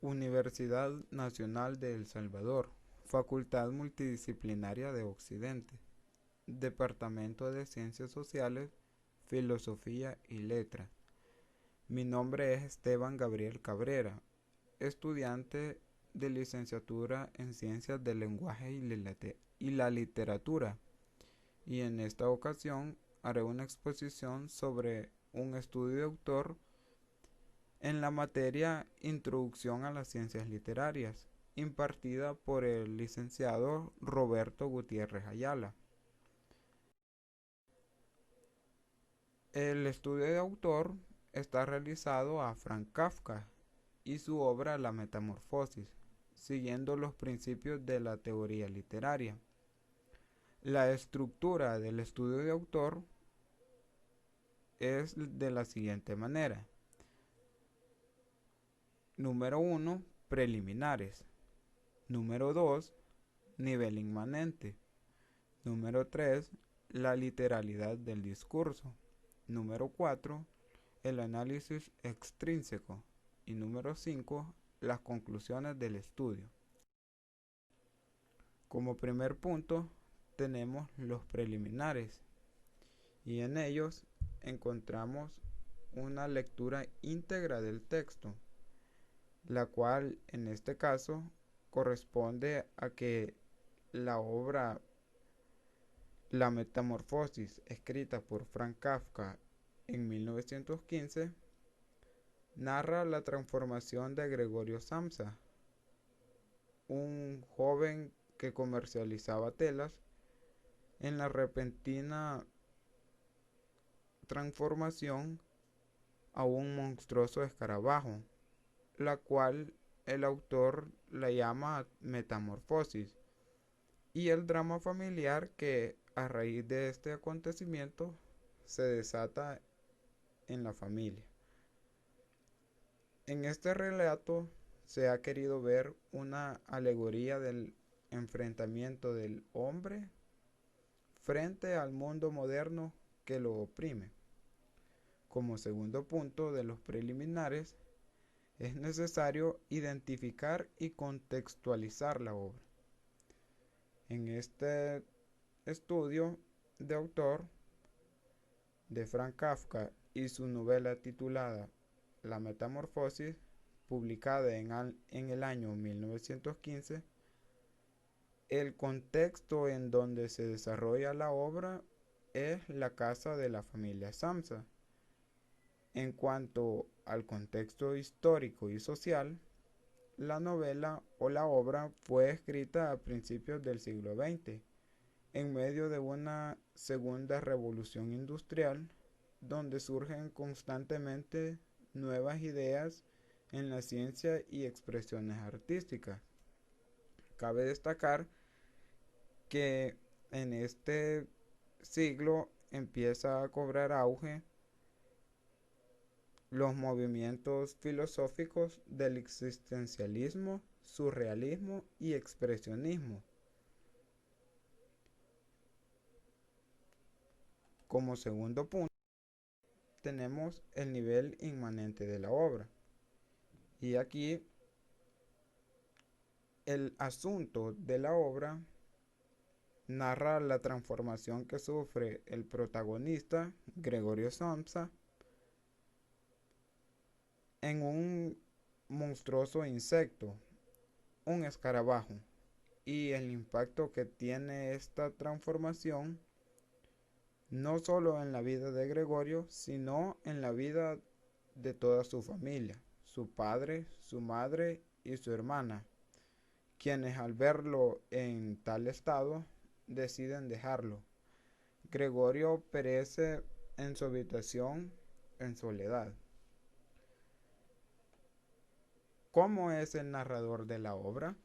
Universidad Nacional de El Salvador, Facultad Multidisciplinaria de Occidente, Departamento de Ciencias Sociales, Filosofía y Letras. Mi nombre es Esteban Gabriel Cabrera, estudiante de licenciatura en Ciencias del Lenguaje y la Literatura, y en esta ocasión haré una exposición sobre un estudio de autor en la materia Introducción a las Ciencias Literarias, impartida por el licenciado Roberto Gutiérrez Ayala. El estudio de autor está realizado a Franz Kafka y su obra La Metamorfosis, siguiendo los principios de la teoría literaria. La estructura del estudio de autor es de la siguiente manera. Número 1, preliminares. Número 2, nivel inmanente. Número 3, la literalidad del discurso. Número 4, el análisis extrínseco. Y número 5, las conclusiones del estudio. Como primer punto tenemos los preliminares y en ellos encontramos una lectura íntegra del texto, la cual en este caso corresponde a que la obra La Metamorfosis, escrita por Franz Kafka en 1915, narra la transformación de Gregorio Samsa, un joven que comercializaba telas, en la repentina transformación a un monstruoso escarabajo, la cual el autor la llama metamorfosis, y el drama familiar que a raíz de este acontecimiento se desata en la familia. En este relato se ha querido ver una alegoría del enfrentamiento del hombre frente al mundo moderno que lo oprime. Como segundo punto de los preliminares, es necesario identificar y contextualizar la obra. En este estudio de autor de Franz Kafka y su novela titulada La Metamorfosis, publicada en el año 1915, el contexto en donde se desarrolla la obra es la casa de la familia Samsa. En cuanto al contexto histórico y social, la novela o la obra fue escrita a principios del siglo XX, en medio de una segunda revolución industrial, donde surgen constantemente nuevas ideas en la ciencia y expresiones artísticas. Cabe destacar que en este siglo empieza a cobrar auge los movimientos filosóficos del existencialismo, surrealismo y expresionismo. Como segundo punto, tenemos el nivel inmanente de la obra. Y aquí el asunto de la obra narra la transformación que sufre el protagonista, Gregorio Samsa, en un monstruoso insecto, un escarabajo, y el impacto que tiene esta transformación no solo en la vida de Gregorio, sino en la vida de toda su familia, su padre, su madre y su hermana, quienes al verlo en tal estado deciden dejarlo. Gregorio perece en su habitación en soledad. ¿Cómo es el narrador de la obra?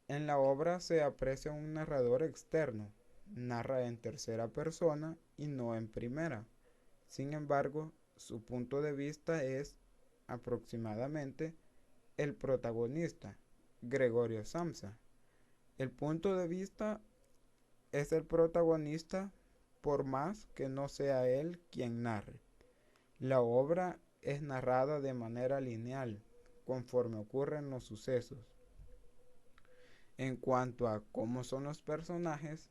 En la obra se aprecia un narrador externo, narra en tercera persona y no en primera. Sin embargo, su punto de vista es aproximadamente el protagonista, Gregorio Samsa. El punto de vista es el protagonista por más que no sea él quien narre. La obra es narrada de manera lineal, conforme ocurren los sucesos. En cuanto a cómo son los personajes,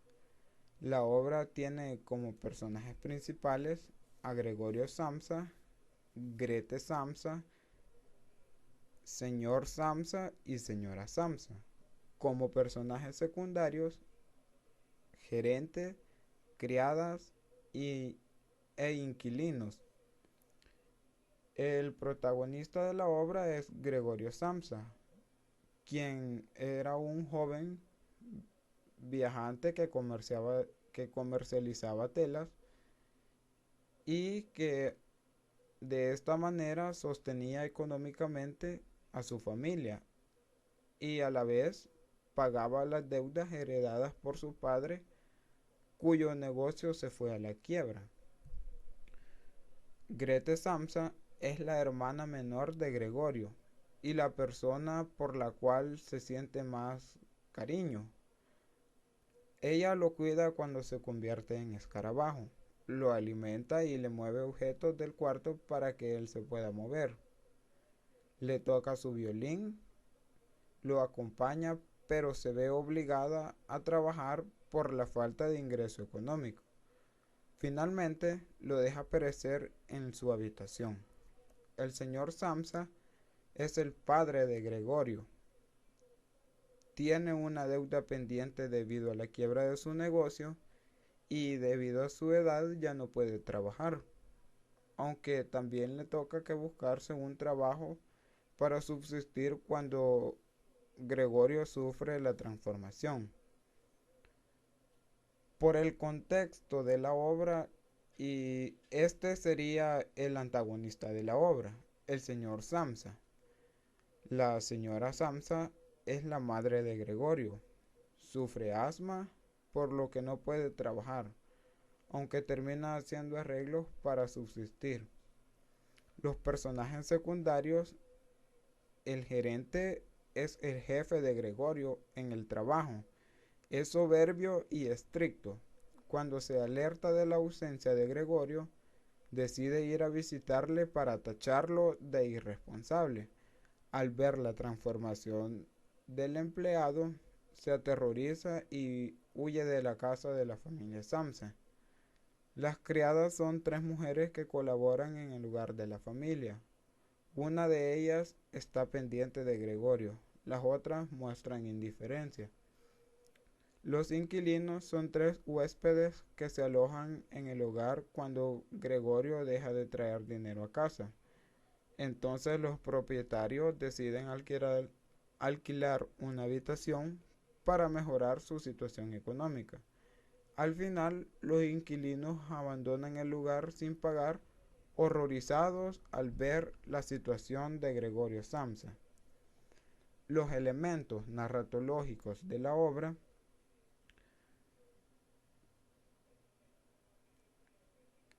la obra tiene como personajes principales a Gregorio Samsa, Grete Samsa, señor Samsa y señora Samsa. Como personajes secundarios, gerente, criadas e inquilinos. El protagonista de la obra es Gregorio Samsa, quien era un joven viajante que comercializaba telas y que de esta manera sostenía económicamente a su familia y a la vez pagaba las deudas heredadas por su padre, cuyo negocio se fue a la quiebra. Grete Samsa es la hermana menor de Gregorio y la persona por la cual se siente más cariño. Ella lo cuida cuando se convierte en escarabajo, lo alimenta y le mueve objetos del cuarto para que él se pueda mover. Le toca su violín, lo acompaña, pero se ve obligada a trabajar por la falta de ingreso económico. Finalmente, lo deja perecer en su habitación. El señor Samsa es el padre de Gregorio. Tiene una deuda pendiente debido a la quiebra de su negocio y debido a su edad ya no puede trabajar, aunque también le toca que buscarse un trabajo para subsistir cuando Gregorio sufre la transformación. Por el contexto de la obra, y este sería el antagonista de la obra, el señor Samsa. La señora Samsa es la madre de Gregorio. Sufre asma, por lo que no puede trabajar, aunque termina haciendo arreglos para subsistir. Los personajes secundarios, el gerente es el jefe de Gregorio en el trabajo. Es soberbio y estricto. Cuando se alerta de la ausencia de Gregorio, decide ir a visitarle para tacharlo de irresponsable. Al ver la transformación del empleado, se aterroriza y huye de la casa de la familia Samsa. Las criadas son tres mujeres que colaboran en el hogar de la familia. Una de ellas está pendiente de Gregorio, las otras muestran indiferencia. Los inquilinos son tres huéspedes que se alojan en el hogar cuando Gregorio deja de traer dinero a casa. Entonces los propietarios deciden alquilar una habitación para mejorar su situación económica. Al final, los inquilinos abandonan el lugar sin pagar, horrorizados al ver la situación de Gregorio Samsa. Los elementos narratológicos de la obra.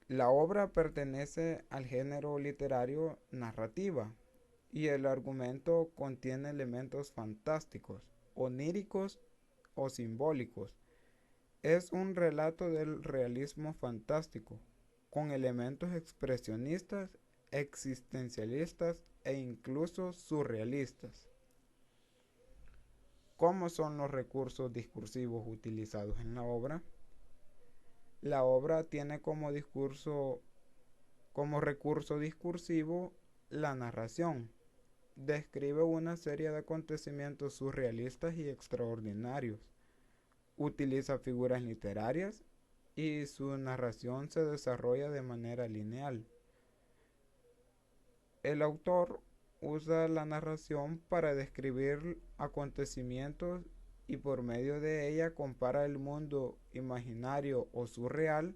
La obra pertenece al género literario narrativa y el argumento contiene elementos fantásticos, oníricos o simbólicos. Es un relato del realismo fantástico, con elementos expresionistas, existencialistas e incluso surrealistas. ¿Cómo son los recursos discursivos utilizados en la obra? La obra tiene como recurso discursivo la narración. Describe una serie de acontecimientos surrealistas y extraordinarios. Utiliza figuras literarias y su narración se desarrolla de manera lineal. El autor usa la narración para describir acontecimientos y por medio de ella compara el mundo imaginario o surreal,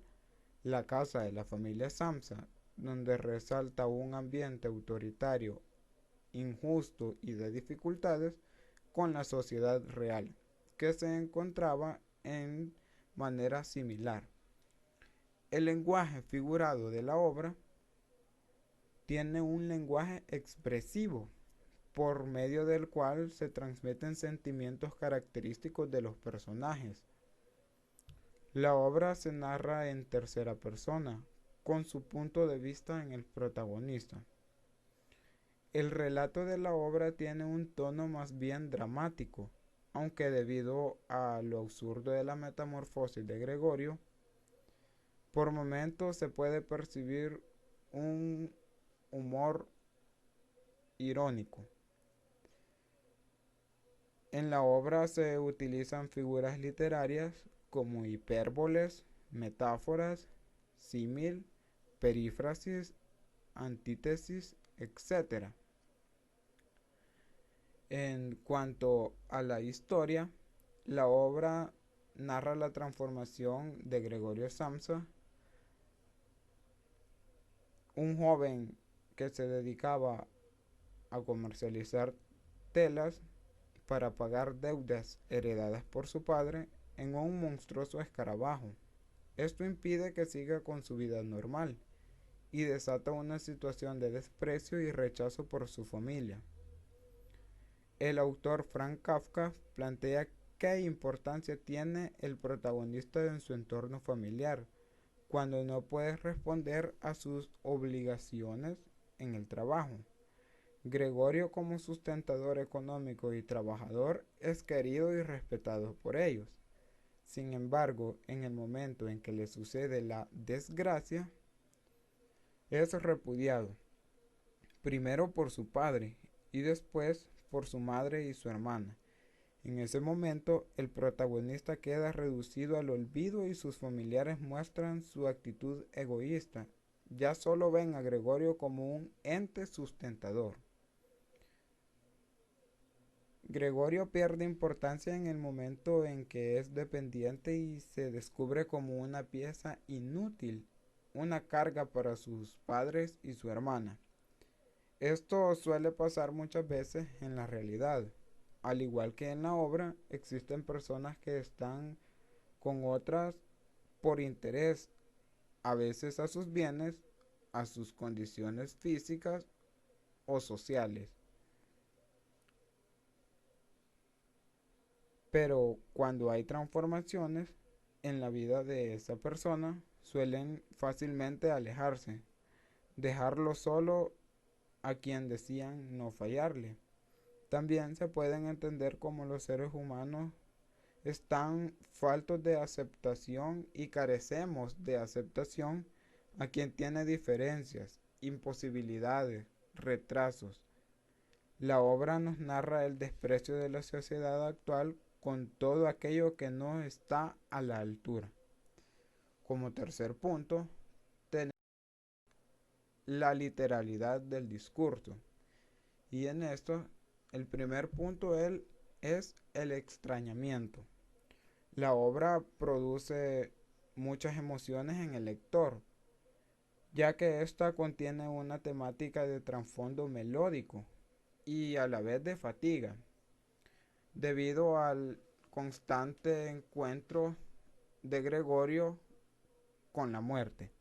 la casa de la familia Samsa, donde resalta un ambiente autoritario, injusto y de dificultades, con la sociedad real, que se encontraba en manera similar. El lenguaje figurado de la obra tiene un lenguaje expresivo, por medio del cual se transmiten sentimientos característicos de los personajes. La obra se narra en tercera persona, con su punto de vista en el protagonista. El relato de la obra tiene un tono más bien dramático, aunque debido a lo absurdo de la metamorfosis de Gregorio, por momentos se puede percibir un humor irónico. En la obra se utilizan figuras literarias como hipérboles, metáforas, símil, perífrasis, antítesis, etc. En cuanto a la historia, la obra narra la transformación de Gregorio Samsa, un joven que se dedicaba a comercializar telas para pagar deudas heredadas por su padre, en un monstruoso escarabajo. Esto impide que siga con su vida normal y desata una situación de desprecio y rechazo por su familia. El autor Franz Kafka plantea qué importancia tiene el protagonista en su entorno familiar cuando no puede responder a sus obligaciones en el trabajo. Gregorio, como sustentador económico y trabajador, es querido y respetado por ellos. Sin embargo, en el momento en que le sucede la desgracia, es repudiado, primero por su padre y después por su madre y su hermana. En ese momento, el protagonista queda reducido al olvido y sus familiares muestran su actitud egoísta. Ya solo ven a Gregorio como un ente sustentador. Gregorio pierde importancia en el momento en que es dependiente y se descubre como una pieza inútil, una carga para sus padres y su hermana. Esto suele pasar muchas veces en la realidad. Al igual que en la obra, existen personas que están con otras por interés, a veces a sus bienes, a sus condiciones físicas o sociales. Pero cuando hay transformaciones en la vida de esa persona, suelen fácilmente alejarse, dejarlo solo a quien decían no fallarle. También se pueden entender como los seres humanos están faltos de aceptación y carecemos de aceptación a quien tiene diferencias, imposibilidades, retrasos. La obra nos narra el desprecio de la sociedad actual con todo aquello que no está a la altura. Como tercer punto, tenemos la literalidad del discurso. Y en esto, el primer punto es el extrañamiento. La obra produce muchas emociones en el lector, ya que ésta contiene una temática de trasfondo melódico y a la vez de fatiga, debido al constante encuentro de Gregorio con la muerte.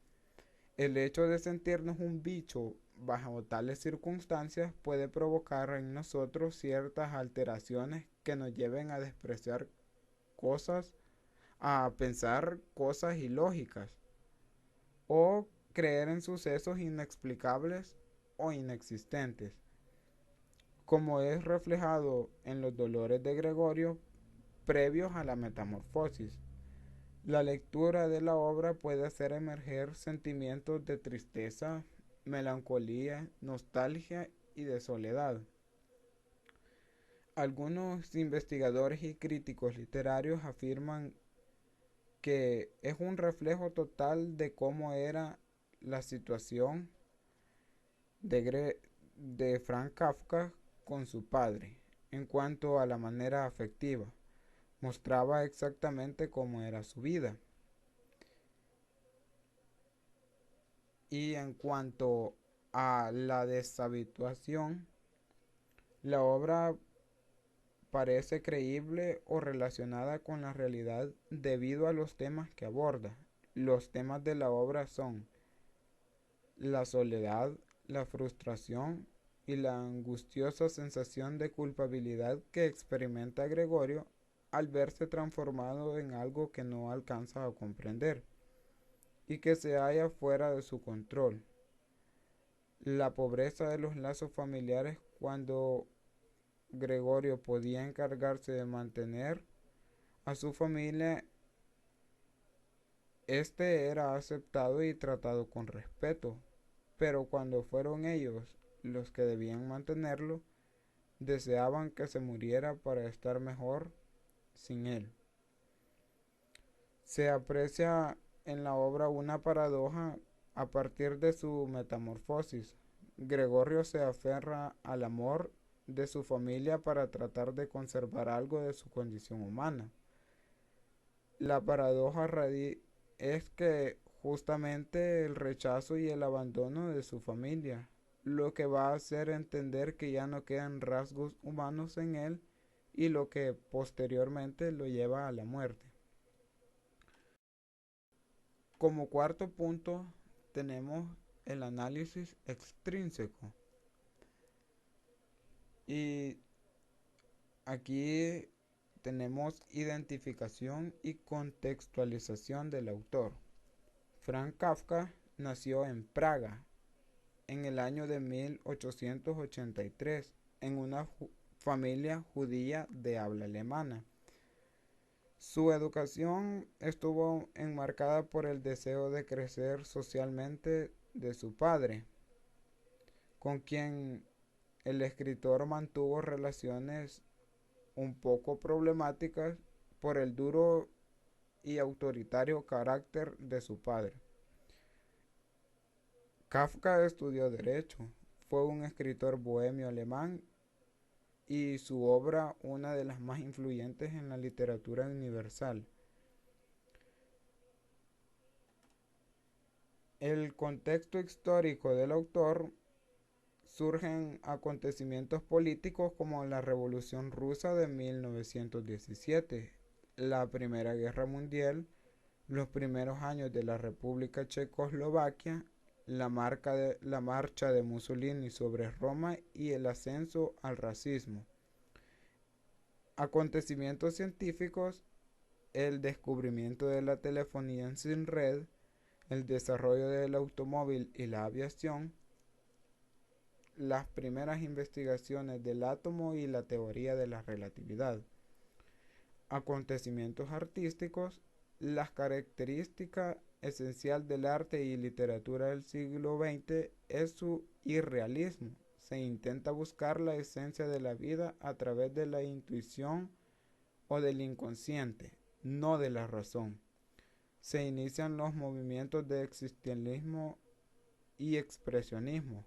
El hecho de sentirnos un bicho bajo tales circunstancias puede provocar en nosotros ciertas alteraciones que nos lleven a despreciar cosas, a pensar cosas ilógicas o creer en sucesos inexplicables o inexistentes, como es reflejado en los dolores de Gregorio previos a la metamorfosis. La lectura de la obra puede hacer emerger sentimientos de tristeza, melancolía, nostalgia y de soledad. Algunos investigadores y críticos literarios afirman que es un reflejo total de cómo era la situación de Franz Kafka con su padre en cuanto a la manera afectiva. Mostraba exactamente cómo era su vida. Y en cuanto a la deshabituación, la obra parece creíble o relacionada con la realidad debido a los temas que aborda. Los temas de la obra son la soledad, la frustración y la angustiosa sensación de culpabilidad que experimenta Gregorio al verse transformado en algo que no alcanza a comprender y que se halla fuera de su control. La pobreza de los lazos familiares cuando Gregorio podía encargarse de mantener a su familia, este era aceptado y tratado con respeto, pero cuando fueron ellos los que debían mantenerlo, deseaban que se muriera para estar mejor sin él. Se aprecia en la obra una paradoja a partir de su metamorfosis. Gregorio se aferra al amor de su familia para tratar de conservar algo de su condición humana. La paradoja es que justamente el rechazo y el abandono de su familia, lo que va a hacer entender que ya no quedan rasgos humanos en él y lo que posteriormente lo lleva a la muerte. Como cuarto punto tenemos el análisis extrínseco. Y aquí tenemos identificación y contextualización del autor. Franz Kafka nació en Praga en el año de 1883 en una familia judía de habla alemana. Su educación estuvo enmarcada por el deseo de crecer socialmente de su padre, con quien el escritor mantuvo relaciones un poco problemáticas por el duro y autoritario carácter de su padre. Kafka estudió Derecho, fue un escritor bohemio alemán y su obra una de las más influyentes en la literatura universal. El contexto histórico del autor surgen acontecimientos políticos como la Revolución Rusa de 1917, la Primera Guerra Mundial, los primeros años de la República Checoslovaquia, la marcha de Mussolini sobre Roma y el ascenso al racismo. Acontecimientos científicos, el descubrimiento de la telefonía sin red, el desarrollo del automóvil y la aviación, las primeras investigaciones del átomo y la teoría de la relatividad. Acontecimientos artísticos, las características esencial del arte y literatura del siglo XX es su irrealismo. Se intenta buscar la esencia de la vida a través de la intuición o del inconsciente, no de la razón. Se inician los movimientos de existencialismo y expresionismo.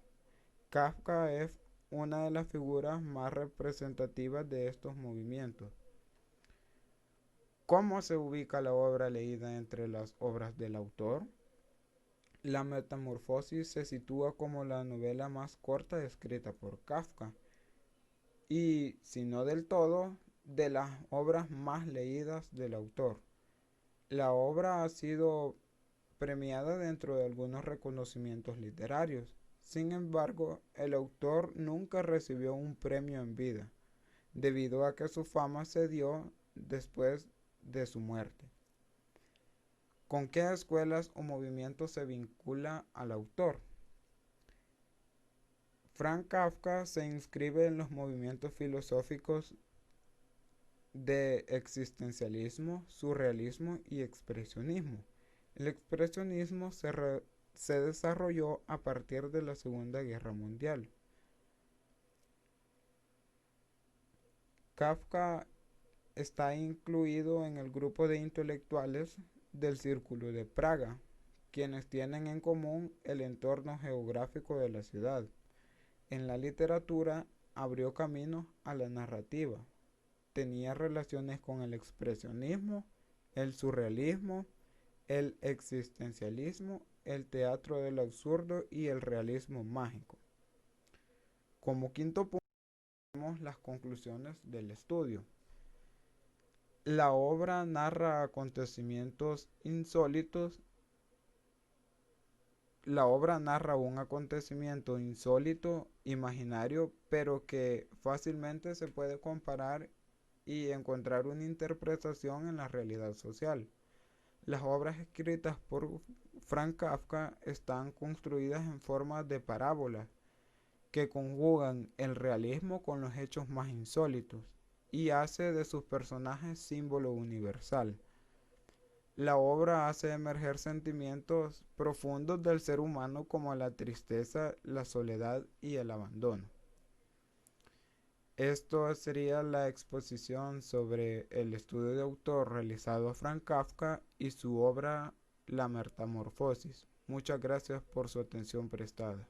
Kafka es una de las figuras más representativas de estos movimientos. ¿Cómo se ubica la obra leída entre las obras del autor? La Metamorfosis se sitúa como la novela más corta escrita por Kafka y, si no del todo, de las obras más leídas del autor. La obra ha sido premiada dentro de algunos reconocimientos literarios. Sin embargo, el autor nunca recibió un premio en vida, debido a que su fama se dio después de su muerte. ¿Con qué escuelas o movimientos se vincula al autor? Franz Kafka se inscribe en los movimientos filosóficos de existencialismo, surrealismo y expresionismo. El expresionismo se desarrolló a partir de la Segunda Guerra Mundial. Kafka está incluido en el grupo de intelectuales del Círculo de Praga, quienes tienen en común el entorno geográfico de la ciudad. En la literatura abrió camino a la narrativa. Tenía relaciones con el expresionismo, el surrealismo, el existencialismo, el teatro del absurdo y el realismo mágico. Como quinto punto, tenemos las conclusiones del estudio. La obra narra acontecimientos insólitos. La obra narra un acontecimiento insólito, imaginario, pero que fácilmente se puede comparar y encontrar una interpretación en la realidad social. Las obras escritas por Frank Kafka están construidas en forma de parábolas que conjugan el realismo con los hechos más insólitos y hace de sus personajes símbolo universal. La obra hace emerger sentimientos profundos del ser humano como la tristeza, la soledad y el abandono. Esto sería la exposición sobre el estudio de autor realizado a Frank Kafka y su obra La Metamorfosis. Muchas gracias por su atención prestada.